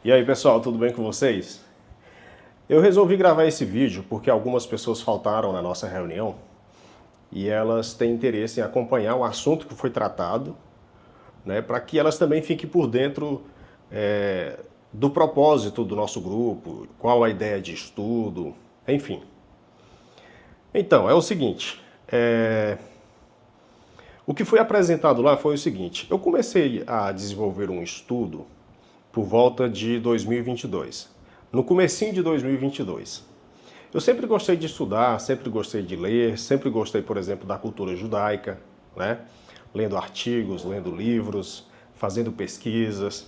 E aí pessoal, tudo bem com vocês? Eu resolvi gravar esse vídeo porque algumas pessoas faltaram na nossa reunião e elas têm interesse em acompanhar o assunto que foi tratado, né, para que elas também fiquem por dentro do propósito do nosso grupo, qual a ideia de estudo, enfim. Então, é o seguinte, o que foi apresentado lá foi o seguinte: eu comecei a desenvolver um estudo por volta de 2022, no comecinho de 2022. Eu sempre gostei de estudar, sempre gostei de ler, sempre gostei, por exemplo, da cultura judaica, né? Lendo artigos, lendo livros, fazendo pesquisas.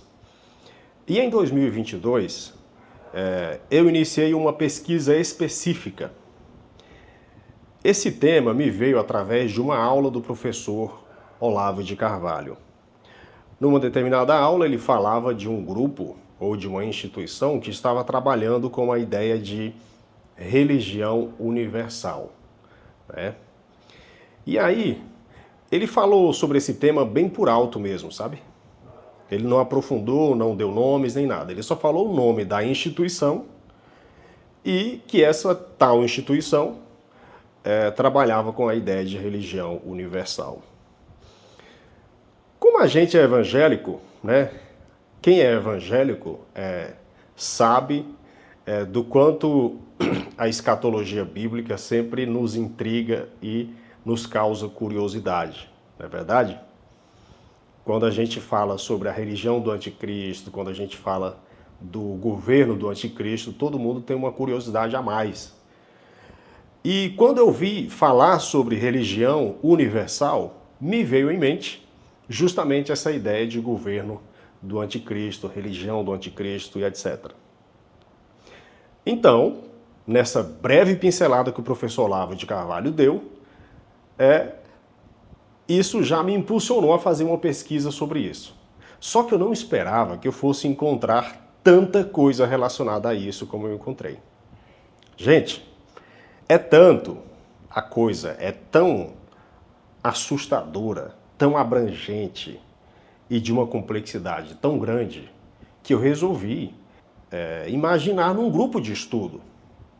E em 2022, eu iniciei uma pesquisa específica. Esse tema me veio através de uma aula do professor Olavo de Carvalho. Numa determinada aula, ele falava de um grupo ou de uma instituição que estava trabalhando com a ideia de religião universal, né? E aí, ele falou sobre esse tema bem por alto mesmo, sabe? Ele não aprofundou, não deu nomes nem nada. Ele só falou o nome da instituição e que essa tal instituição trabalhava com a ideia de religião universal. Como a gente é evangélico, né? Quem é evangélico sabe do quanto a escatologia bíblica sempre nos intriga e nos causa curiosidade, não é verdade? Quando a gente fala sobre a religião do anticristo, quando a gente fala do governo do anticristo, todo mundo tem uma curiosidade a mais. E quando eu vi falar sobre religião universal, me veio em mente justamente essa ideia de governo do anticristo, religião do anticristo e etc. Então, nessa breve pincelada que o professor Olavo de Carvalho deu, isso já me impulsionou a fazer uma pesquisa sobre isso. Só que eu não esperava que eu fosse encontrar tanta coisa relacionada a isso como eu encontrei. Gente, é tanto a coisa, é tão assustadora, tão abrangente e de uma complexidade tão grande que eu resolvi imaginar num grupo de estudo.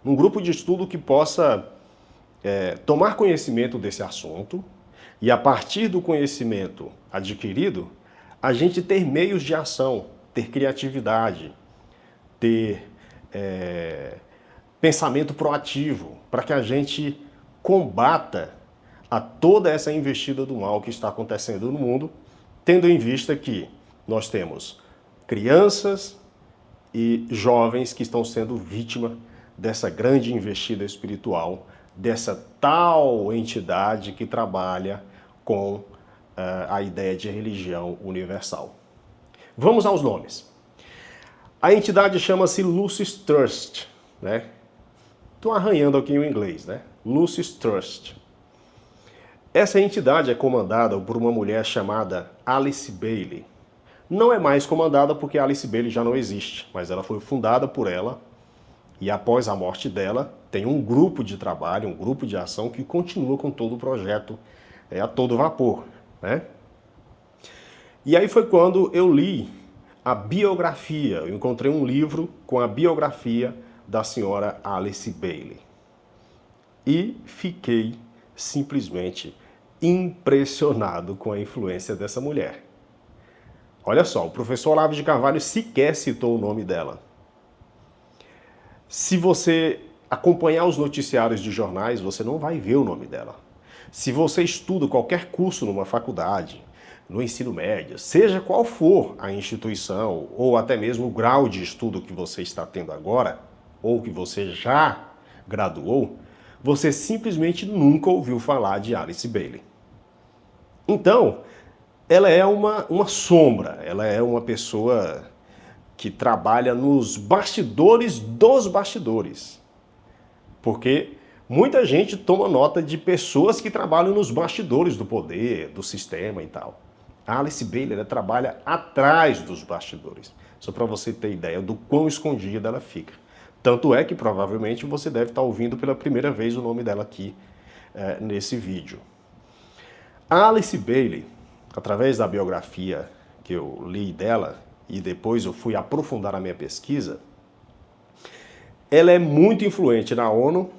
Num grupo de estudo que possa tomar conhecimento desse assunto e, a partir do conhecimento adquirido, a gente ter meios de ação, ter criatividade, ter pensamento proativo, para que a gente combata a toda essa investida do mal que está acontecendo no mundo, tendo em vista que nós temos crianças e jovens que estão sendo vítimas dessa grande investida espiritual, dessa tal entidade que trabalha com a ideia de religião universal. Vamos aos nomes. A entidade chama-se Lucis Trust, né? Estou arranhando aqui o inglês, né? Lucis Trust. Essa entidade é comandada por uma mulher chamada Alice Bailey. Não é mais comandada porque Alice Bailey já não existe, mas ela foi fundada por ela e após a morte dela tem um grupo de trabalho, um grupo de ação que continua com todo o projeto a todo vapor, né? E aí foi quando eu li a biografia, eu encontrei um livro com a biografia da senhora Alice Bailey. E fiquei simplesmente impressionado com a influência dessa mulher. Olha só, o professor Olavo de Carvalho sequer citou o nome dela. Se você acompanhar os noticiários de jornais, você não vai ver o nome dela. Se você estuda qualquer curso numa faculdade, no ensino médio, seja qual for a instituição ou até mesmo o grau de estudo que você está tendo agora, ou que você já graduou, você simplesmente nunca ouviu falar de Alice Bailey. Então, ela é uma sombra, ela é uma pessoa que trabalha nos bastidores dos bastidores. Porque muita gente toma nota de pessoas que trabalham nos bastidores do poder, do sistema e tal. A Alice Bailey, ela trabalha atrás dos bastidores. Só para você ter ideia do quão escondida ela fica. Tanto é que provavelmente você deve estar ouvindo pela primeira vez o nome dela aqui nesse vídeo. A Alice Bailey, através da biografia que eu li dela e depois eu fui aprofundar a minha pesquisa, ela é muito influente na ONU.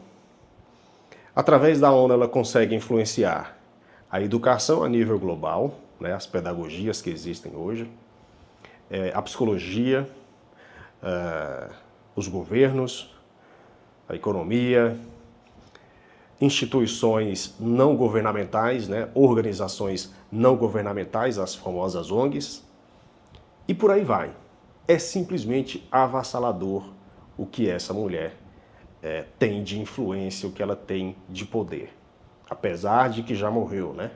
Através da ONU ela consegue influenciar a educação a nível global, né, as pedagogias que existem hoje, a psicologia, os governos, a economia, instituições não governamentais, né, organizações não governamentais, as famosas ONGs, e por aí vai. É simplesmente avassalador o que essa mulher tem de influência, o que ela tem de poder. Apesar de que já morreu, né?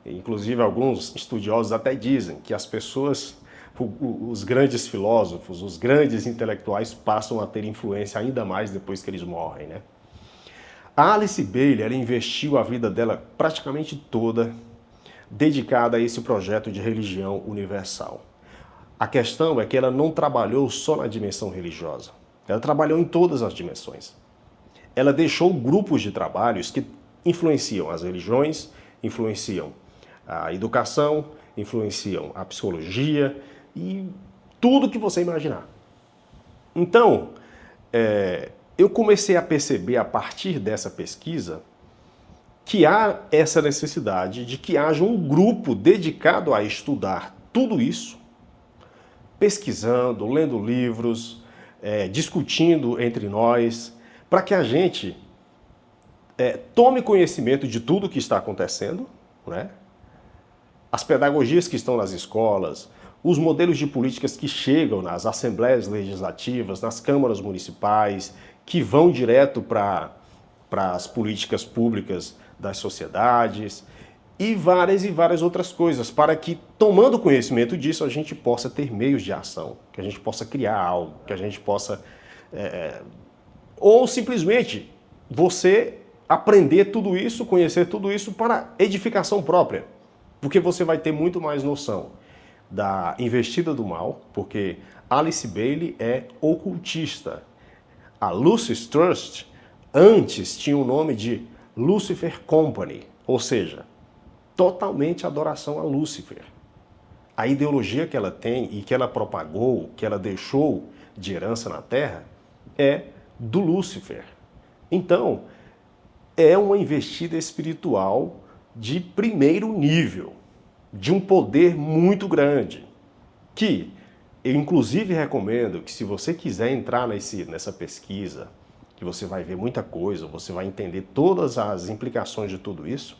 Inclusive alguns estudiosos até dizem que as pessoas, os grandes filósofos, os grandes intelectuais passam a ter influência ainda mais depois que eles morrem, né? A Alice Bailey, ela investiu a vida dela praticamente toda dedicada a esse projeto de religião universal. A questão é que ela não trabalhou só na dimensão religiosa. Ela trabalhou em todas as dimensões. Ela deixou grupos de trabalhos que influenciam as religiões, influenciam a educação, influenciam a psicologia e tudo que você imaginar. Então, eu comecei a perceber a partir dessa pesquisa que há essa necessidade de que haja um grupo dedicado a estudar tudo isso, pesquisando, lendo livros, discutindo entre nós, para que a gente tome conhecimento de tudo o que está acontecendo, né? As pedagogias que estão nas escolas, os modelos de políticas que chegam nas assembleias legislativas, nas câmaras municipais, que vão direto para as políticas públicas das sociedades e várias outras coisas, para que, tomando conhecimento disso, a gente possa ter meios de ação, que a gente possa criar algo, que a gente possa... ou simplesmente você aprender tudo isso, conhecer tudo isso para edificação própria, porque você vai ter muito mais noção da investida do mal, porque Alice Bailey é ocultista. A Lucis Trust antes tinha o nome de Lucifer Company, ou seja, totalmente adoração a Lúcifer. A ideologia que ela tem e que ela propagou, que ela deixou de herança na Terra, é do Lúcifer. Então, é uma investida espiritual de primeiro nível, de um poder muito grande, que eu inclusive recomendo que, se você quiser entrar nessa pesquisa, que você vai ver muita coisa, você vai entender todas as implicações de tudo isso,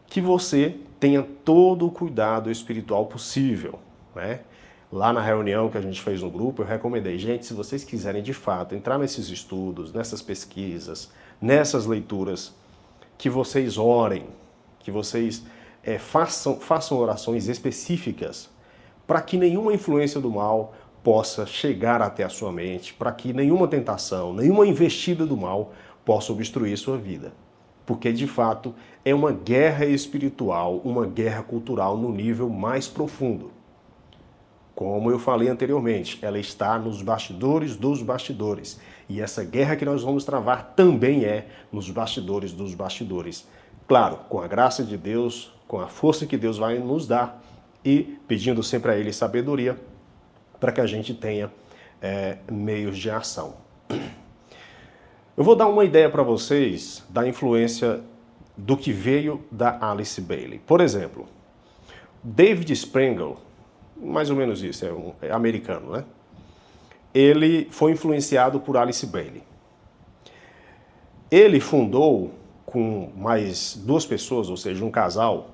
que você tenha todo o cuidado espiritual possível, né? Lá na reunião que a gente fez no grupo, eu recomendei, gente, se vocês quiserem de fato entrar nesses estudos, nessas pesquisas, nessas leituras, que vocês orem, que vocês façam orações específicas para que nenhuma influência do mal possa chegar até a sua mente, para que nenhuma tentação, nenhuma investida do mal possa obstruir sua vida. Porque, de fato, é uma guerra espiritual, uma guerra cultural no nível mais profundo. Como eu falei anteriormente, ela está nos bastidores dos bastidores. E essa guerra que nós vamos travar também é nos bastidores dos bastidores. Claro, com a graça de Deus, com a força que Deus vai nos dar e pedindo sempre a Ele sabedoria para que a gente tenha meios de ação. Eu vou dar uma ideia para vocês da influência do que veio da Alice Bailey. Por exemplo, David Sprengel, mais ou menos isso, é americano, né? Ele foi influenciado por Alice Bailey. Ele fundou, com mais duas pessoas, ou seja, um casal,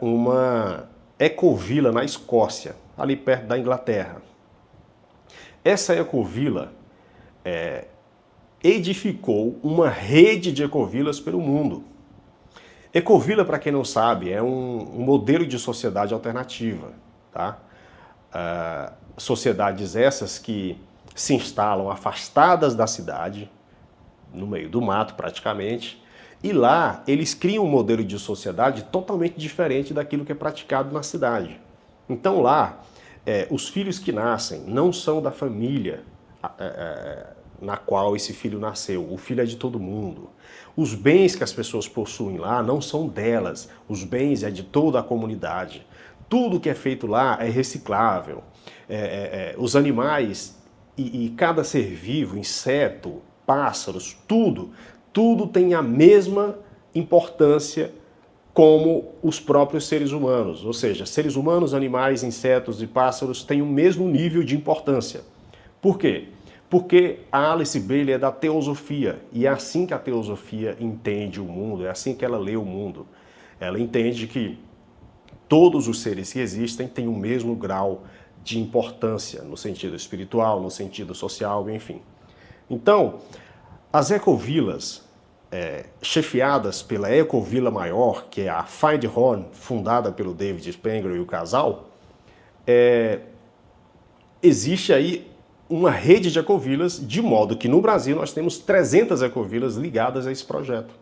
uma ecovila na Escócia, ali perto da Inglaterra. Essa ecovila edificou uma rede de ecovilas pelo mundo. Ecovila, para quem não sabe, é um modelo de sociedade alternativa, tá? Sociedades essas que se instalam afastadas da cidade, no meio do mato praticamente, e lá eles criam um modelo de sociedade totalmente diferente daquilo que é praticado na cidade. Então lá, os filhos que nascem não são da família na qual esse filho nasceu. O filho é de todo mundo. Os bens que as pessoas possuem lá não são delas. Os bens é de toda a comunidade. Tudo que é feito lá é reciclável. Os animais e cada ser vivo, inseto, pássaros, tudo tem a mesma importância como os próprios seres humanos. Ou seja, seres humanos, animais, insetos e pássaros têm o mesmo nível de importância. Por quê? Porque a Alice Bailey é da teosofia, e é assim que a teosofia entende o mundo, é assim que ela lê o mundo. Ela entende que todos os seres que existem têm o mesmo grau de importância, no sentido espiritual, no sentido social, enfim. Então, as ecovilas, chefiadas pela Ecovila Maior, que é a Findhorn, fundada pelo David Spengler e o casal, existe aí uma rede de ecovilas, de modo que no Brasil nós temos 300 ecovilas ligadas a esse projeto.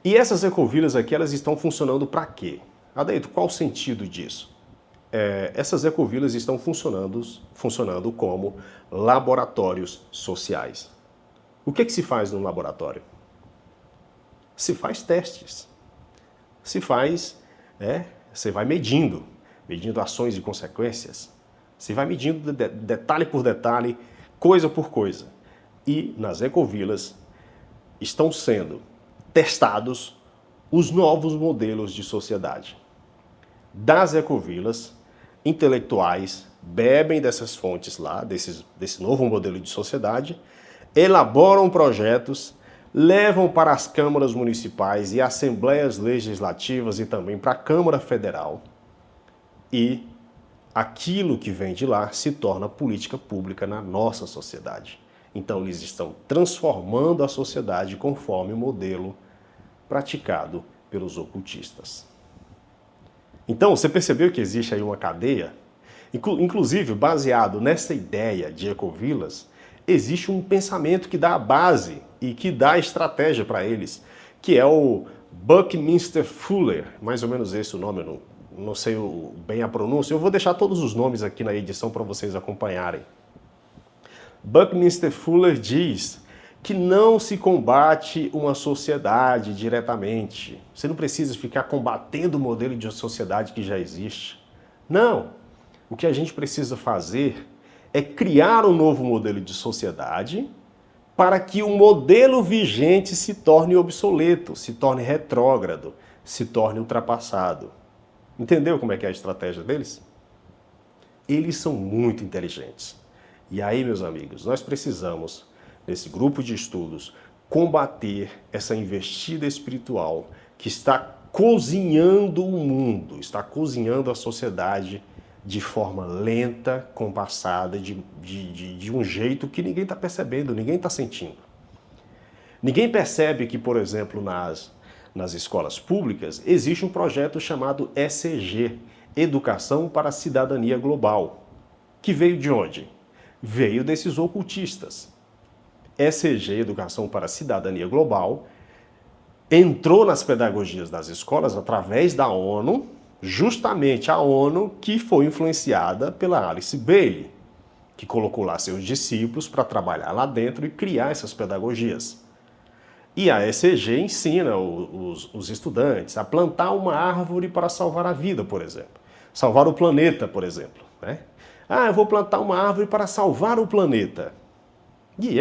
E essas ecovilas aqui, elas estão funcionando para quê? Adeito, qual o sentido disso? Essas ecovilas estão funcionando como laboratórios sociais. O que se faz num laboratório? Se faz testes. Se faz, você vai medindo ações e consequências. Você vai medindo detalhe por detalhe, coisa por coisa. E nas ecovilas estão sendo testados os novos modelos de sociedade. Das ecovilas, intelectuais bebem dessas fontes lá, desse novo modelo de sociedade, elaboram projetos, levam para as câmaras municipais e assembleias legislativas e também para a Câmara Federal. E aquilo que vem de lá se torna política pública na nossa sociedade. Então eles estão transformando a sociedade conforme o modelo praticado pelos ocultistas. Então, você percebeu que existe aí uma cadeia? Inclusive, baseado nessa ideia de ecovilas, existe um pensamento que dá a base e que dá a estratégia para eles, que é o Buckminster Fuller, mais ou menos esse o nome, eu não sei bem a pronúncia, eu vou deixar todos os nomes aqui na edição para vocês acompanharem. Buckminster Fuller diz que não se combate uma sociedade diretamente. Você não precisa ficar combatendo o modelo de sociedade que já existe. Não. O que a gente precisa fazer é criar um novo modelo de sociedade para que o modelo vigente se torne obsoleto, se torne retrógrado, se torne ultrapassado. Entendeu como é que é a estratégia deles? Eles são muito inteligentes. E aí, meus amigos, nós precisamos, nesse grupo de estudos, combater essa investida espiritual que está cozinhando o mundo, está cozinhando a sociedade de forma lenta, compassada, de um jeito que ninguém está percebendo, ninguém está sentindo. Ninguém percebe que, por exemplo, nas escolas públicas, existe um projeto chamado ECG, Educação para a Cidadania Global, que veio de onde? Veio desses ocultistas. ECG, Educação para a Cidadania Global, entrou nas pedagogias das escolas através da ONU, justamente a ONU que foi influenciada pela Alice Bailey, que colocou lá seus discípulos para trabalhar lá dentro e criar essas pedagogias. E a ECG ensina os estudantes a plantar uma árvore para salvar a vida, por exemplo. Salvar o planeta, por exemplo. Né? Eu vou plantar uma árvore para salvar o planeta. E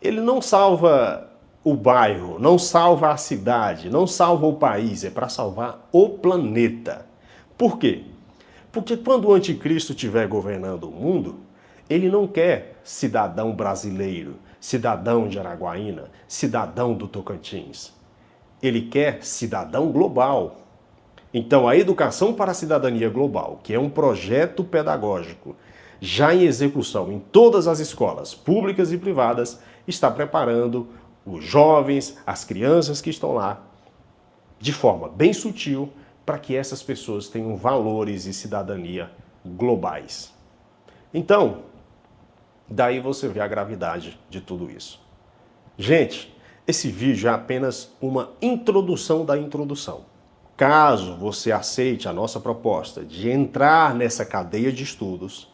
ele não salva o bairro, não salva a cidade, não salva o país, é para salvar o planeta. Por quê? Porque quando o anticristo estiver governando o mundo, ele não quer cidadão brasileiro, cidadão de Araguaína, cidadão do Tocantins. Ele quer cidadão global. Então, a Educação para a Cidadania Global, que é um projeto pedagógico já em execução em todas as escolas públicas e privadas, está preparando os jovens, as crianças que estão lá, de forma bem sutil, para que essas pessoas tenham valores e cidadania globais. Então, daí você vê a gravidade de tudo isso. Gente, esse vídeo é apenas uma introdução da introdução. Caso você aceite a nossa proposta de entrar nessa cadeia de estudos,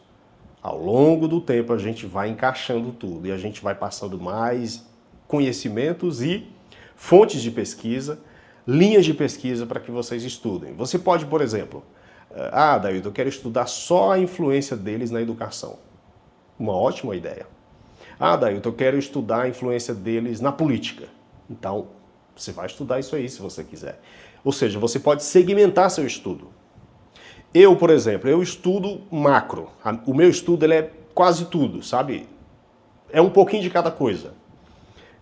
ao longo do tempo a gente vai encaixando tudo e a gente vai passando mais conhecimentos e fontes de pesquisa linhas de pesquisa para que vocês estudem. Você pode, por exemplo, David, eu quero estudar só a influência deles na educação. Uma ótima ideia. David, eu quero estudar a influência deles na política. Então, você vai estudar isso aí se você quiser. Ou seja, você pode segmentar seu estudo. Eu, por exemplo, eu estudo macro. O meu estudo ele é quase tudo, sabe? É um pouquinho de cada coisa.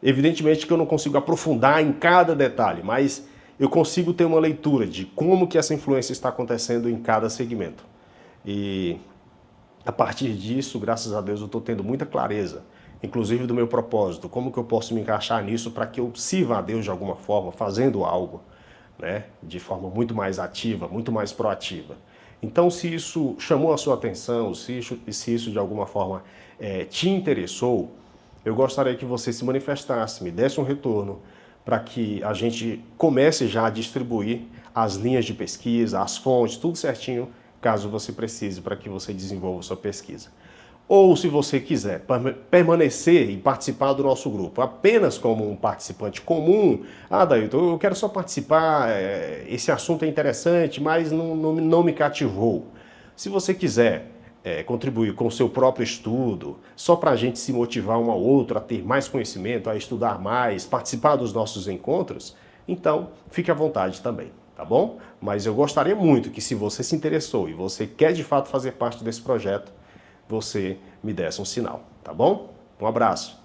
Evidentemente que eu não consigo aprofundar em cada detalhe, mas eu consigo ter uma leitura de como que essa influência está acontecendo em cada segmento. E a partir disso, graças a Deus, eu estou tendo muita clareza, inclusive do meu propósito, como que eu posso me encaixar nisso para que eu sirva a Deus de alguma forma, fazendo algo, né, de forma muito mais ativa, muito mais proativa. Então, se isso chamou a sua atenção, se isso de alguma forma te interessou, eu gostaria que você se manifestasse, me desse um retorno, para que a gente comece já a distribuir as linhas de pesquisa, as fontes, tudo certinho, caso você precise para que você desenvolva sua pesquisa. Ou se você quiser permanecer e participar do nosso grupo apenas como um participante comum, Dailton, eu quero só participar, esse assunto é interessante, mas não me cativou. Se você quiser contribuir com o seu próprio estudo, só para a gente se motivar um ao outro a ter mais conhecimento, a estudar mais, participar dos nossos encontros, então fique à vontade também, tá bom? Mas eu gostaria muito que, se você se interessou e você quer de fato fazer parte desse projeto, você me desse um sinal, tá bom? Um abraço.